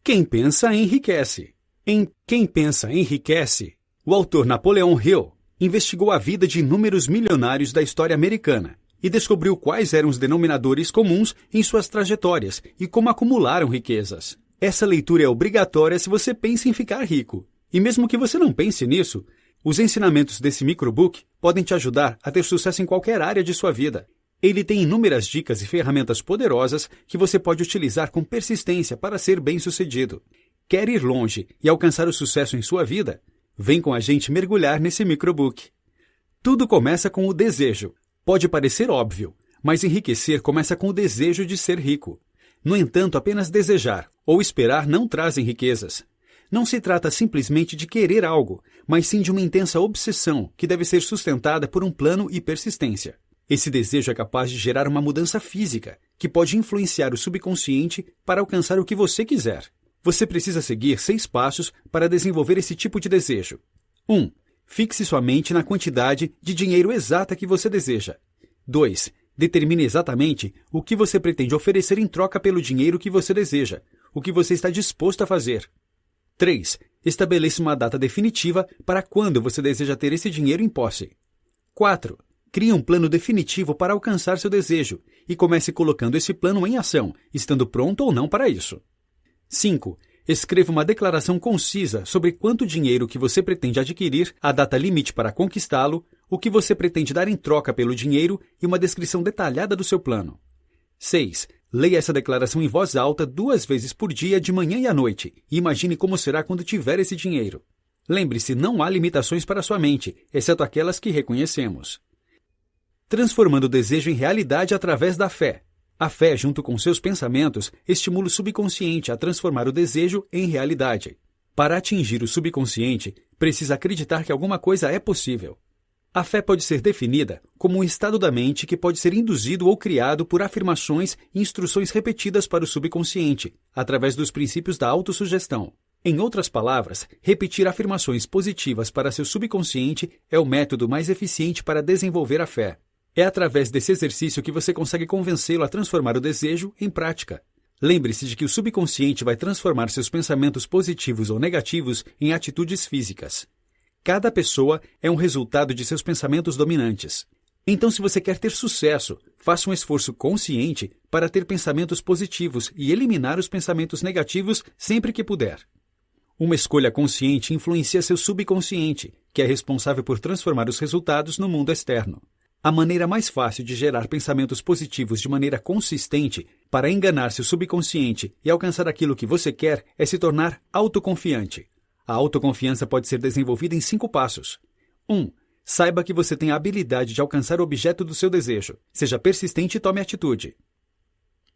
Quem pensa enriquece. Em Quem Pensa Enriquece, o autor Napoleon Hill investigou a vida de inúmeros milionários da história americana e descobriu quais eram os denominadores comuns em suas trajetórias e como acumularam riquezas. Essa leitura é obrigatória se você pensa em ficar rico. E mesmo que você não pense nisso, os ensinamentos desse microbook podem te ajudar a ter sucesso em qualquer área de sua vida. Ele tem inúmeras dicas e ferramentas poderosas que você pode utilizar com persistência para ser bem-sucedido. Quer ir longe e alcançar o sucesso em sua vida? Vem com a gente mergulhar nesse microbook. Tudo começa com o desejo. Pode parecer óbvio, mas enriquecer começa com o desejo de ser rico. No entanto, apenas desejar ou esperar não trazem riquezas. Não se trata simplesmente de querer algo, mas sim de uma intensa obsessão que deve ser sustentada por um plano e persistência. Esse desejo é capaz de gerar uma mudança física, que pode influenciar o subconsciente para alcançar o que você quiser. Você precisa seguir 6 passos para desenvolver esse tipo de desejo. 1. Fixe sua mente na quantidade de dinheiro exata que você deseja. 2. Determine exatamente o que você pretende oferecer em troca pelo dinheiro que você deseja, o que você está disposto a fazer. 3. Estabeleça uma data definitiva para quando você deseja ter esse dinheiro em posse. 4. Crie um plano definitivo para alcançar seu desejo e comece colocando esse plano em ação, estando pronto ou não para isso. 5. Escreva uma declaração concisa sobre quanto dinheiro que você pretende adquirir, a data limite para conquistá-lo, o que você pretende dar em troca pelo dinheiro e uma descrição detalhada do seu plano. 6. Leia essa declaração em voz alta 2 vezes por dia, de manhã e à noite, e imagine como será quando tiver esse dinheiro. Lembre-se, não há limitações para sua mente, exceto aquelas que reconhecemos. Transformando o desejo em realidade através da fé. A fé, junto com seus pensamentos, estimula o subconsciente a transformar o desejo em realidade. Para atingir o subconsciente, precisa acreditar que alguma coisa é possível. A fé pode ser definida como um estado da mente que pode ser induzido ou criado por afirmações e instruções repetidas para o subconsciente, através dos princípios da autossugestão. Em outras palavras, repetir afirmações positivas para seu subconsciente é o método mais eficiente para desenvolver a fé. É através desse exercício que você consegue convencê-lo a transformar o desejo em prática. Lembre-se de que o subconsciente vai transformar seus pensamentos positivos ou negativos em atitudes físicas. Cada pessoa é um resultado de seus pensamentos dominantes. Então, se você quer ter sucesso, faça um esforço consciente para ter pensamentos positivos e eliminar os pensamentos negativos sempre que puder. Uma escolha consciente influencia seu subconsciente, que é responsável por transformar os resultados no mundo externo. A maneira mais fácil de gerar pensamentos positivos de maneira consistente para enganar seu subconsciente e alcançar aquilo que você quer é se tornar autoconfiante. A autoconfiança pode ser desenvolvida em 5 passos. 1. Saiba que você tem a habilidade de alcançar o objeto do seu desejo. Seja persistente e tome atitude.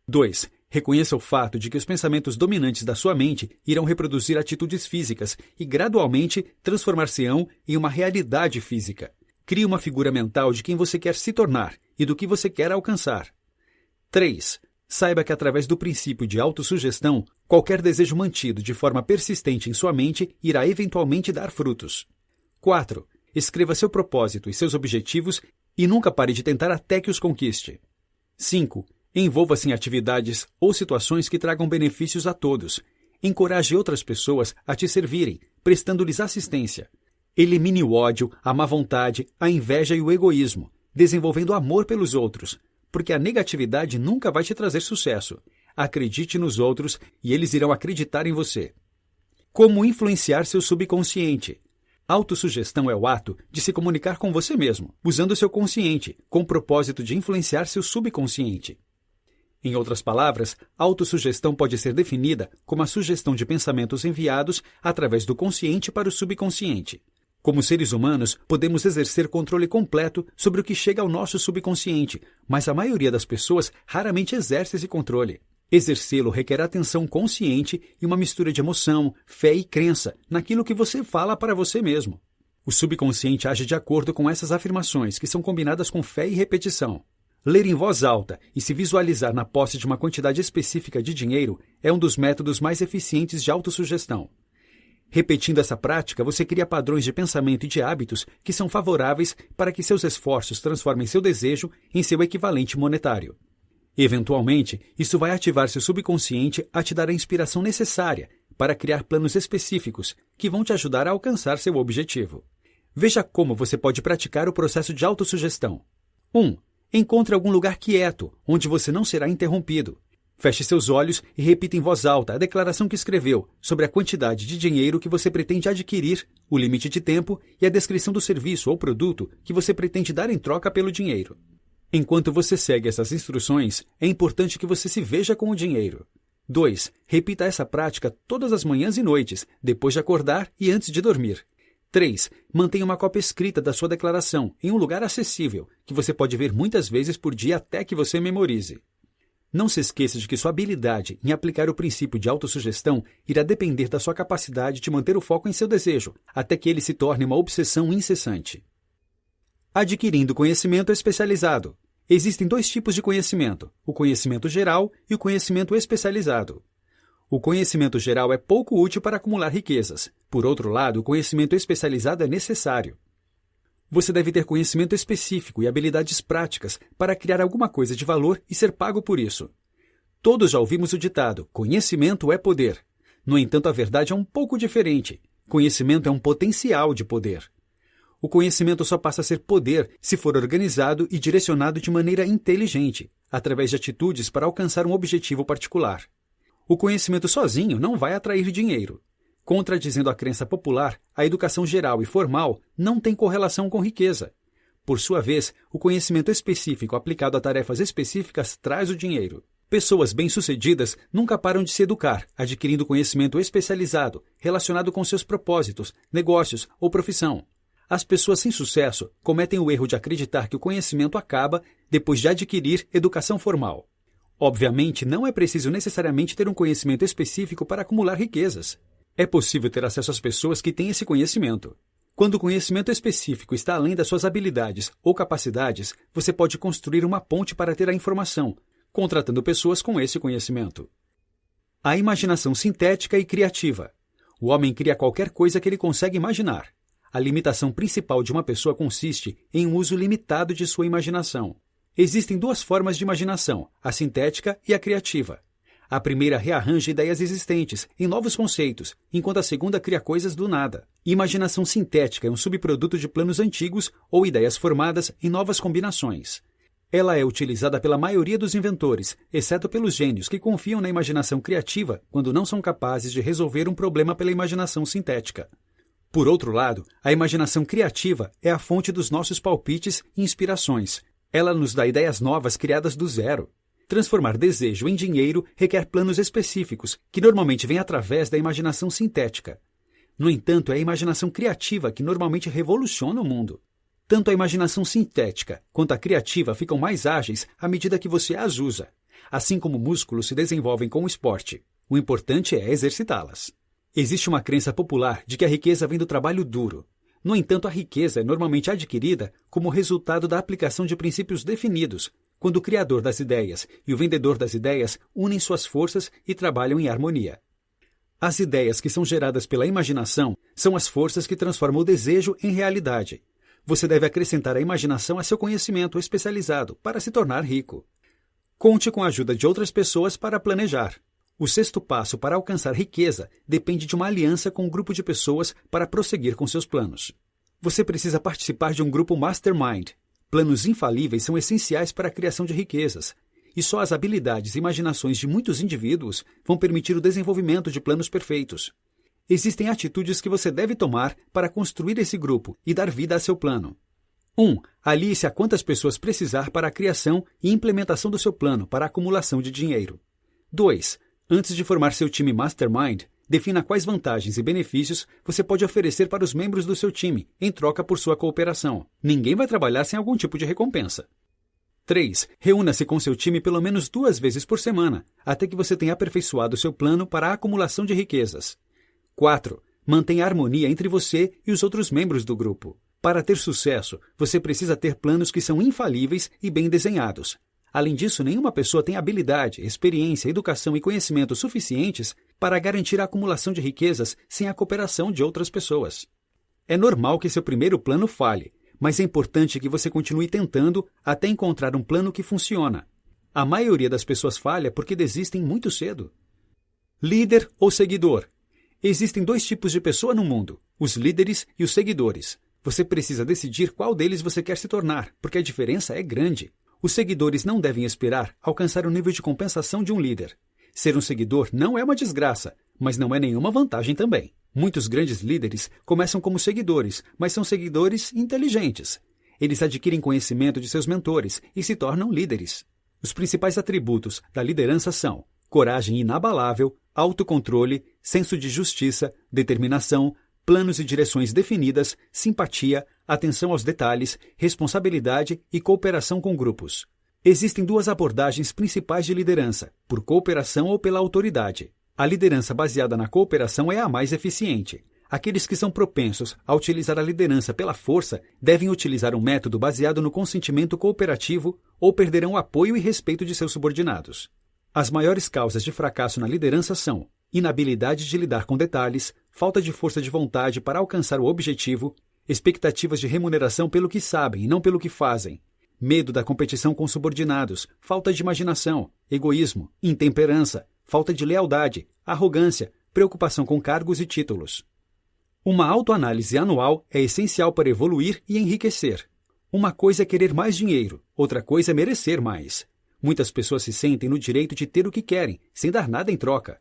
2. Reconheça o fato de que os pensamentos dominantes da sua mente irão reproduzir atitudes físicas e gradualmente transformar-se-ão em uma realidade física. Crie uma figura mental de quem você quer se tornar e do que você quer alcançar. 3. Saiba que através do princípio de autossugestão, qualquer desejo mantido de forma persistente em sua mente irá eventualmente dar frutos. 4. Escreva seu propósito e seus objetivos e nunca pare de tentar até que os conquiste. 5. Envolva-se em atividades ou situações que tragam benefícios a todos. Encoraje outras pessoas a te servirem, prestando-lhes assistência. Elimine o ódio, a má vontade, a inveja e o egoísmo, desenvolvendo amor pelos outros, porque a negatividade nunca vai te trazer sucesso. Acredite nos outros e eles irão acreditar em você. Como influenciar seu subconsciente? Autossugestão é o ato de se comunicar com você mesmo, usando seu consciente, com o propósito de influenciar seu subconsciente. Em outras palavras, a autossugestão pode ser definida como a sugestão de pensamentos enviados através do consciente para o subconsciente. Como seres humanos, podemos exercer controle completo sobre o que chega ao nosso subconsciente, mas a maioria das pessoas raramente exerce esse controle. Exercê-lo requer atenção consciente e uma mistura de emoção, fé e crença naquilo que você fala para você mesmo. O subconsciente age de acordo com essas afirmações, que são combinadas com fé e repetição. Ler em voz alta e se visualizar na posse de uma quantidade específica de dinheiro é um dos métodos mais eficientes de autossugestão. Repetindo essa prática, você cria padrões de pensamento e de hábitos que são favoráveis para que seus esforços transformem seu desejo em seu equivalente monetário. Eventualmente, isso vai ativar seu subconsciente a te dar a inspiração necessária, para criar planos específicos que vão te ajudar a alcançar seu objetivo. Veja como você pode praticar o processo de autossugestão. 1. Encontre algum lugar quieto, onde você não será interrompido. Feche seus olhos e repita em voz alta a declaração que escreveu sobre a quantidade de dinheiro que você pretende adquirir, o limite de tempo e a descrição do serviço ou produto que você pretende dar em troca pelo dinheiro. Enquanto você segue essas instruções, é importante que você se veja com o dinheiro. 2. Repita essa prática todas as manhãs e noites, depois de acordar e antes de dormir. 3. Mantenha uma cópia escrita da sua declaração em um lugar acessível, que você pode ver muitas vezes por dia até que você memorize. Não se esqueça de que sua habilidade em aplicar o princípio de autossugestão irá depender da sua capacidade de manter o foco em seu desejo, até que ele se torne uma obsessão incessante. Adquirindo conhecimento especializado. Existem 2 tipos de conhecimento, o conhecimento geral e o conhecimento especializado. O conhecimento geral é pouco útil para acumular riquezas. Por outro lado, o conhecimento especializado é necessário. Você deve ter conhecimento específico e habilidades práticas para criar alguma coisa de valor e ser pago por isso. Todos já ouvimos o ditado, conhecimento é poder. No entanto, a verdade é um pouco diferente. Conhecimento é um potencial de poder. O conhecimento só passa a ser poder se for organizado e direcionado de maneira inteligente, através de atitudes para alcançar um objetivo particular. O conhecimento sozinho não vai atrair dinheiro. Contradizendo a crença popular, a educação geral e formal não tem correlação com riqueza. Por sua vez, o conhecimento específico aplicado a tarefas específicas traz o dinheiro. Pessoas bem-sucedidas nunca param de se educar, adquirindo conhecimento especializado, relacionado com seus propósitos, negócios ou profissão. As pessoas sem sucesso cometem o erro de acreditar que o conhecimento acaba depois de adquirir educação formal. Obviamente, não é preciso necessariamente ter um conhecimento específico para acumular riquezas. É possível ter acesso às pessoas que têm esse conhecimento. Quando o conhecimento específico está além das suas habilidades ou capacidades, você pode construir uma ponte para ter a informação, contratando pessoas com esse conhecimento. A imaginação sintética e criativa. O homem cria qualquer coisa que ele consegue imaginar. A limitação principal de uma pessoa consiste em um uso limitado de sua imaginação. Existem 2 formas de imaginação, a sintética e a criativa. A primeira rearranja ideias existentes em novos conceitos, enquanto a segunda cria coisas do nada. Imaginação sintética é um subproduto de planos antigos ou ideias formadas em novas combinações. Ela é utilizada pela maioria dos inventores, exceto pelos gênios que confiam na imaginação criativa quando não são capazes de resolver um problema pela imaginação sintética. Por outro lado, a imaginação criativa é a fonte dos nossos palpites e inspirações. Ela nos dá ideias novas criadas do zero. Transformar desejo em dinheiro requer planos específicos, que normalmente vêm através da imaginação sintética. No entanto, é a imaginação criativa que normalmente revoluciona o mundo. Tanto a imaginação sintética quanto a criativa ficam mais ágeis à medida que você as usa, assim como músculos se desenvolvem com o esporte. O importante é exercitá-las. Existe uma crença popular de que a riqueza vem do trabalho duro. No entanto, a riqueza é normalmente adquirida como resultado da aplicação de princípios definidos, quando o criador das ideias e o vendedor das ideias unem suas forças e trabalham em harmonia. As ideias que são geradas pela imaginação são as forças que transformam o desejo em realidade. Você deve acrescentar a imaginação a seu conhecimento especializado para se tornar rico. Conte com a ajuda de outras pessoas para planejar. O 6º passo para alcançar riqueza depende de uma aliança com um grupo de pessoas para prosseguir com seus planos. Você precisa participar de um grupo mastermind. Planos infalíveis são essenciais para a criação de riquezas, e só as habilidades e imaginações de muitos indivíduos vão permitir o desenvolvimento de planos perfeitos. Existem atitudes que você deve tomar para construir esse grupo e dar vida a seu plano. 1. Alie-se a quantas pessoas precisar para a criação e implementação do seu plano para a acumulação de dinheiro. 2. Antes de formar seu time Mastermind, defina quais vantagens e benefícios você pode oferecer para os membros do seu time, em troca por sua cooperação. Ninguém vai trabalhar sem algum tipo de recompensa. 3. Reúna-se com seu time pelo menos 2 vezes por semana, até que você tenha aperfeiçoado seu plano para a acumulação de riquezas. 4. Mantenha harmonia entre você e os outros membros do grupo. Para ter sucesso, você precisa ter planos que são infalíveis e bem desenhados. Além disso, nenhuma pessoa tem habilidade, experiência, educação e conhecimento suficientes para garantir a acumulação de riquezas sem a cooperação de outras pessoas. É normal que seu primeiro plano falhe, mas é importante que você continue tentando até encontrar um plano que funciona. A maioria das pessoas falha porque desistem muito cedo. Líder ou seguidor? Existem dois tipos de pessoa no mundo, os líderes e os seguidores. Você precisa decidir qual deles você quer se tornar, porque a diferença é grande. Os seguidores não devem esperar alcançar o nível de compensação de um líder. Ser um seguidor não é uma desgraça, mas não é nenhuma vantagem também. Muitos grandes líderes começam como seguidores, mas são seguidores inteligentes. Eles adquirem conhecimento de seus mentores e se tornam líderes. Os principais atributos da liderança são coragem inabalável, autocontrole, senso de justiça, determinação, planos e direções definidas, simpatia, atenção aos detalhes, responsabilidade e cooperação com grupos. Existem duas abordagens principais de liderança, por cooperação ou pela autoridade. A liderança baseada na cooperação é a mais eficiente. Aqueles que são propensos a utilizar a liderança pela força devem utilizar um método baseado no consentimento cooperativo ou perderão o apoio e respeito de seus subordinados. As maiores causas de fracasso na liderança são inabilidade de lidar com detalhes, falta de força de vontade para alcançar o objetivo, expectativas de remuneração pelo que sabem e não pelo que fazem, medo da competição com subordinados, falta de imaginação, egoísmo, intemperança, falta de lealdade, arrogância, preocupação com cargos e títulos. Uma autoanálise anual é essencial para evoluir e enriquecer. Uma coisa é querer mais dinheiro, outra coisa é merecer mais. Muitas pessoas se sentem no direito de ter o que querem, sem dar nada em troca.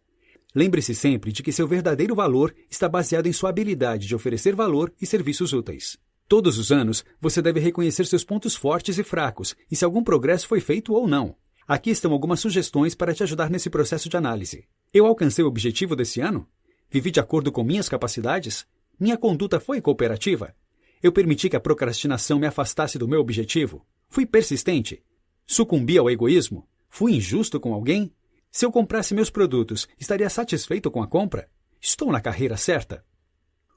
Lembre-se sempre de que seu verdadeiro valor está baseado em sua habilidade de oferecer valor e serviços úteis. Todos os anos, você deve reconhecer seus pontos fortes e fracos e se algum progresso foi feito ou não. Aqui estão algumas sugestões para te ajudar nesse processo de análise. Eu alcancei o objetivo desse ano? Vivi de acordo com minhas capacidades? Minha conduta foi cooperativa? Eu permiti que a procrastinação me afastasse do meu objetivo? Fui persistente? Sucumbi ao egoísmo? Fui injusto com alguém? Se eu comprasse meus produtos, estaria satisfeito com a compra? Estou na carreira certa?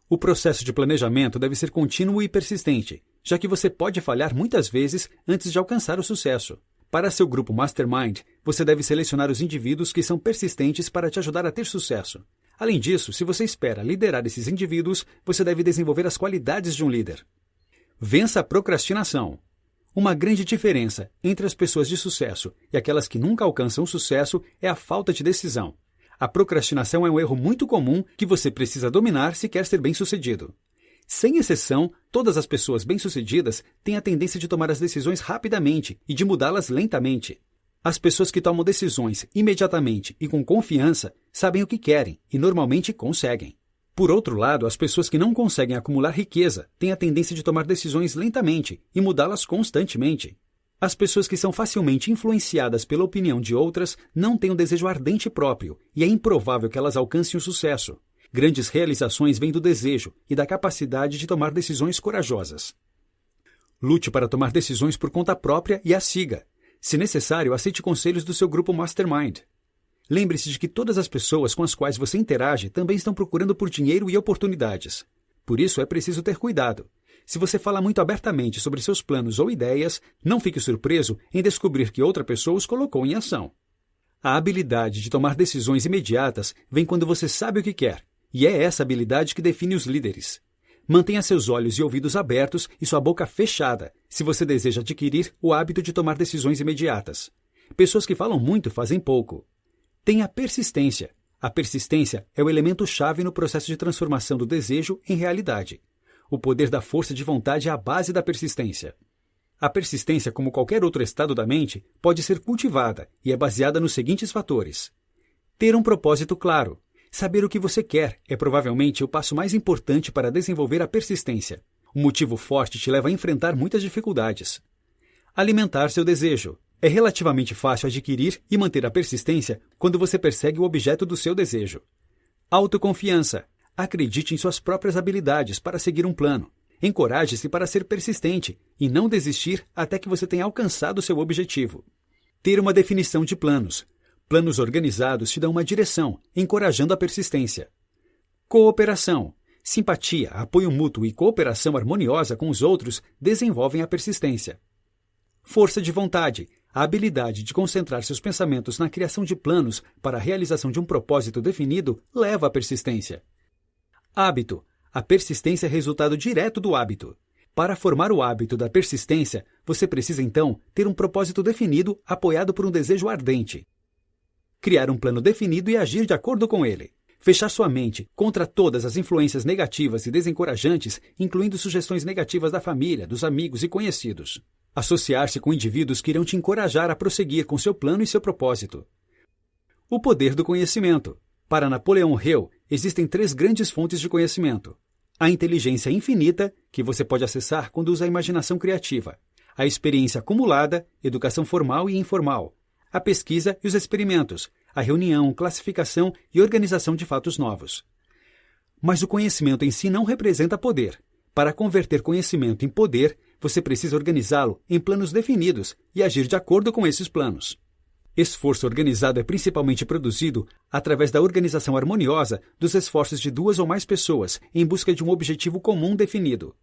O processo de planejamento deve ser contínuo e persistente, já que você pode falhar muitas vezes antes de alcançar o sucesso. Para seu grupo Mastermind, você deve selecionar os indivíduos que são persistentes para te ajudar a ter sucesso. Além disso, se você espera liderar esses indivíduos, você deve desenvolver as qualidades de um líder. Vença a procrastinação. Uma grande diferença entre as pessoas de sucesso e aquelas que nunca alcançam o sucesso é a falta de decisão. A procrastinação é um erro muito comum que você precisa dominar se quer ser bem-sucedido. Sem exceção, todas as pessoas bem-sucedidas têm a tendência de tomar as decisões rapidamente e de mudá-las lentamente. As pessoas que tomam decisões imediatamente e com confiança sabem o que querem e normalmente conseguem. Por outro lado, as pessoas que não conseguem acumular riqueza têm a tendência de tomar decisões lentamente e mudá-las constantemente. As pessoas que são facilmente influenciadas pela opinião de outras não têm um desejo ardente próprio e é improvável que elas alcancem o sucesso. Grandes realizações vêm do desejo e da capacidade de tomar decisões corajosas. Lute para tomar decisões por conta própria e as siga. Se necessário, aceite conselhos do seu grupo Mastermind. Lembre-se de que todas as pessoas com as quais você interage também estão procurando por dinheiro e oportunidades. Por isso, é preciso ter cuidado. Se você fala muito abertamente sobre seus planos ou ideias, não fique surpreso em descobrir que outra pessoa os colocou em ação. A habilidade de tomar decisões imediatas vem quando você sabe o que quer, e é essa habilidade que define os líderes. Mantenha seus olhos e ouvidos abertos e sua boca fechada se você deseja adquirir o hábito de tomar decisões imediatas. Pessoas que falam muito fazem pouco. Tenha persistência. A persistência é o elemento-chave no processo de transformação do desejo em realidade. O poder da força de vontade é a base da persistência. A persistência, como qualquer outro estado da mente, pode ser cultivada e é baseada nos seguintes fatores. Ter um propósito claro. Saber o que você quer é provavelmente o passo mais importante para desenvolver a persistência. Um motivo forte te leva a enfrentar muitas dificuldades. Alimentar seu desejo. É relativamente fácil adquirir e manter a persistência quando você persegue o objeto do seu desejo. Autoconfiança. Acredite em suas próprias habilidades para seguir um plano. Encoraje-se para ser persistente e não desistir até que você tenha alcançado seu objetivo. Ter uma definição de planos. Planos organizados te dão uma direção, encorajando a persistência. Cooperação. Simpatia, apoio mútuo e cooperação harmoniosa com os outros desenvolvem a persistência. Força de vontade. A habilidade de concentrar seus pensamentos na criação de planos para a realização de um propósito definido leva à persistência. Hábito. A persistência é resultado direto do hábito. Para formar o hábito da persistência, você precisa então ter um propósito definido apoiado por um desejo ardente. Criar um plano definido e agir de acordo com ele. Fechar sua mente contra todas as influências negativas e desencorajantes, incluindo sugestões negativas da família, dos amigos e conhecidos. Associar-se com indivíduos que irão te encorajar a prosseguir com seu plano e seu propósito. O poder do conhecimento. Para Napoleão Hill, existem 3 grandes fontes de conhecimento. A inteligência infinita, que você pode acessar quando usa a imaginação criativa. A experiência acumulada, educação formal e informal. A pesquisa e os experimentos. A reunião, classificação e organização de fatos novos. Mas o conhecimento em si não representa poder. Para converter conhecimento em poder, você precisa organizá-lo em planos definidos e agir de acordo com esses planos. Esforço organizado é principalmente produzido através da organização harmoniosa dos esforços de 2 ou mais pessoas em busca de um objetivo comum definido.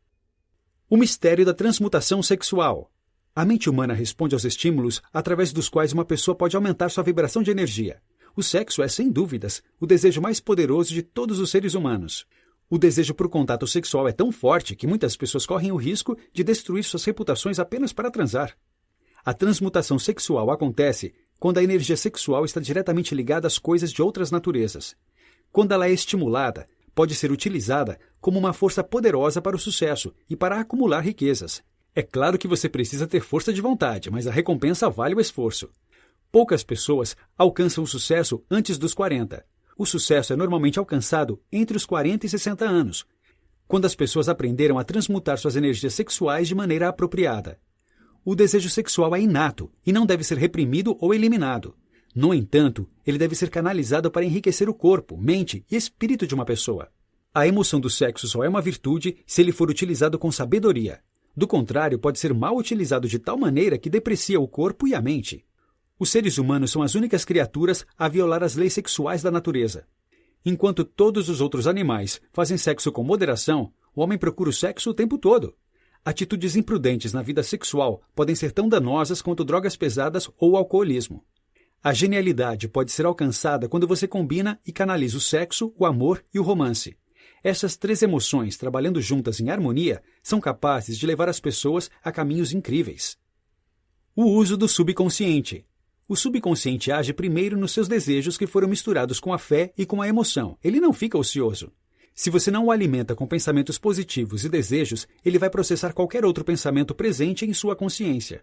O mistério da transmutação sexual. A mente humana responde aos estímulos através dos quais uma pessoa pode aumentar sua vibração de energia. O sexo é, sem dúvidas, o desejo mais poderoso de todos os seres humanos. O desejo por contato sexual é tão forte que muitas pessoas correm o risco de destruir suas reputações apenas para transar. A transmutação sexual acontece quando a energia sexual está diretamente ligada às coisas de outras naturezas. Quando ela é estimulada, pode ser utilizada como uma força poderosa para o sucesso e para acumular riquezas. É claro que você precisa ter força de vontade, mas a recompensa vale o esforço. Poucas pessoas alcançam o sucesso antes dos 40. O sucesso é normalmente alcançado entre os 40 e 60 anos, quando as pessoas aprenderam a transmutar suas energias sexuais de maneira apropriada. O desejo sexual é inato e não deve ser reprimido ou eliminado. No entanto, ele deve ser canalizado para enriquecer o corpo, mente e espírito de uma pessoa. A emoção do sexo só é uma virtude se ele for utilizado com sabedoria. Do contrário, pode ser mal utilizado de tal maneira que deprecia o corpo e a mente. Os seres humanos são as únicas criaturas a violar as leis sexuais da natureza. Enquanto todos os outros animais fazem sexo com moderação, o homem procura o sexo o tempo todo. Atitudes imprudentes na vida sexual podem ser tão danosas quanto drogas pesadas ou alcoolismo. A genialidade pode ser alcançada quando você combina e canaliza o sexo, o amor e o romance. Essas 3 emoções, trabalhando juntas em harmonia, são capazes de levar as pessoas a caminhos incríveis. O uso do subconsciente. O subconsciente age primeiro nos seus desejos que foram misturados com a fé e com a emoção. Ele não fica ocioso. Se você não o alimenta com pensamentos positivos e desejos, ele vai processar qualquer outro pensamento presente em sua consciência.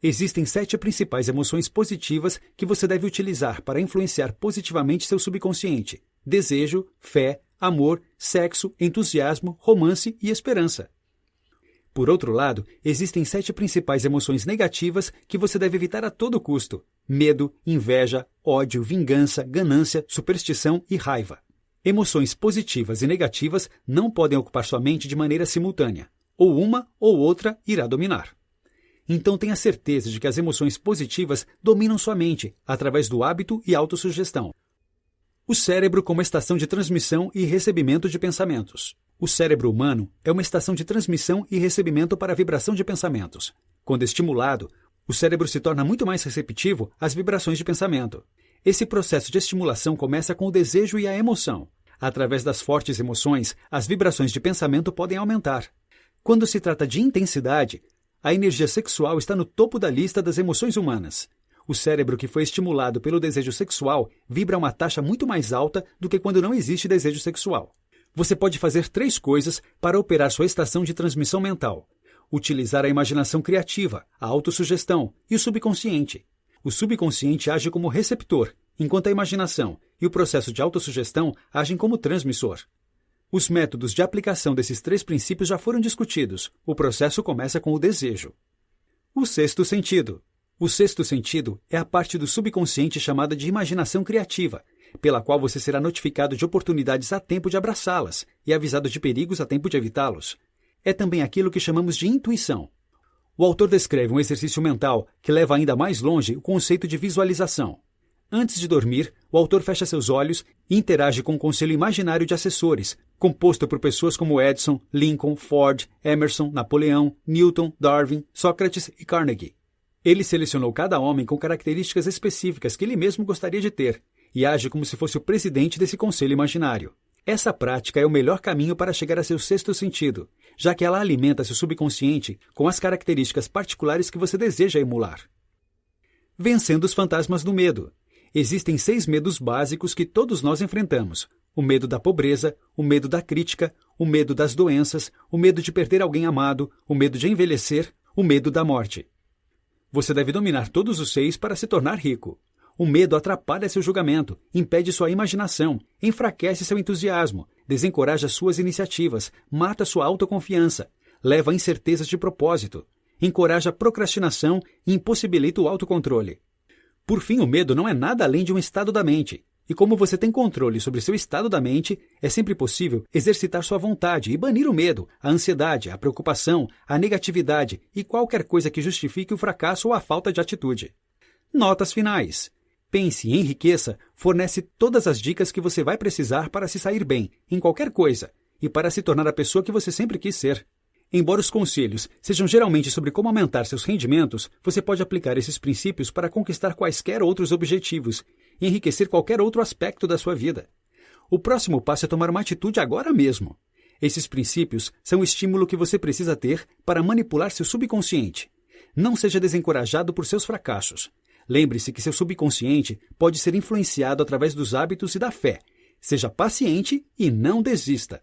Existem 7 principais emoções positivas que você deve utilizar para influenciar positivamente seu subconsciente: desejo, fé, amor, sexo, entusiasmo, romance e esperança. Por outro lado, existem 7 principais emoções negativas que você deve evitar a todo custo: medo, inveja, ódio, vingança, ganância, superstição e raiva. Emoções positivas e negativas não podem ocupar sua mente de maneira simultânea. Ou uma ou outra irá dominar. Então tenha certeza de que as emoções positivas dominam sua mente através do hábito e autossugestão. O cérebro como estação de transmissão e recebimento de pensamentos. O cérebro humano é uma estação de transmissão e recebimento para a vibração de pensamentos. Quando estimulado, o cérebro se torna muito mais receptivo às vibrações de pensamento. Esse processo de estimulação começa com o desejo e a emoção. Através das fortes emoções, as vibrações de pensamento podem aumentar. Quando se trata de intensidade, a energia sexual está no topo da lista das emoções humanas. O cérebro que foi estimulado pelo desejo sexual vibra a uma taxa muito mais alta do que quando não existe desejo sexual. Você pode fazer 3 coisas para operar sua estação de transmissão mental: utilizar a imaginação criativa, a autossugestão e o subconsciente. O subconsciente age como receptor, enquanto a imaginação e o processo de autossugestão agem como transmissor. Os métodos de aplicação desses 3 princípios já foram discutidos. O processo começa com o desejo. O sexto sentido. O sexto sentido é a parte do subconsciente chamada de imaginação criativa, pela qual você será notificado de oportunidades a tempo de abraçá-las e avisado de perigos a tempo de evitá-los. É também aquilo que chamamos de intuição. O autor descreve um exercício mental que leva ainda mais longe o conceito de visualização. Antes de dormir, o autor fecha seus olhos e interage com um conselho imaginário de assessores, composto por pessoas como Edison, Lincoln, Ford, Emerson, Napoleão, Newton, Darwin, Sócrates e Carnegie. Ele selecionou cada homem com características específicas que ele mesmo gostaria de ter e age como se fosse o presidente desse conselho imaginário. Essa prática é o melhor caminho para chegar a seu sexto sentido, já que ela alimenta seu subconsciente com as características particulares que você deseja emular. Vencendo os fantasmas do medo. Existem 6 medos básicos que todos nós enfrentamos. o medo da pobreza, o medo da crítica, o medo das doenças, o medo de perder alguém amado, o medo de envelhecer, o medo da morte. Você deve dominar todos os 6 para se tornar rico. O medo atrapalha seu julgamento, impede sua imaginação, enfraquece seu entusiasmo, desencoraja suas iniciativas, mata sua autoconfiança, leva a incertezas de propósito, encoraja a procrastinação e impossibilita o autocontrole. Por fim, o medo não é nada além de um estado da mente. E como você tem controle sobre seu estado da mente, é sempre possível exercitar sua vontade e banir o medo, a ansiedade, a preocupação, a negatividade e qualquer coisa que justifique o fracasso ou a falta de atitude. Notas finais. Pense e Enriqueça fornece todas as dicas que você vai precisar para se sair bem, em qualquer coisa, e para se tornar a pessoa que você sempre quis ser. Embora os conselhos sejam geralmente sobre como aumentar seus rendimentos, você pode aplicar esses princípios para conquistar quaisquer outros objetivos e enriquecer qualquer outro aspecto da sua vida. O próximo passo é tomar uma atitude agora mesmo. Esses princípios são o estímulo que você precisa ter para manipular seu subconsciente. Não seja desencorajado por seus fracassos. Lembre-se que seu subconsciente pode ser influenciado através dos hábitos e da fé. Seja paciente e não desista.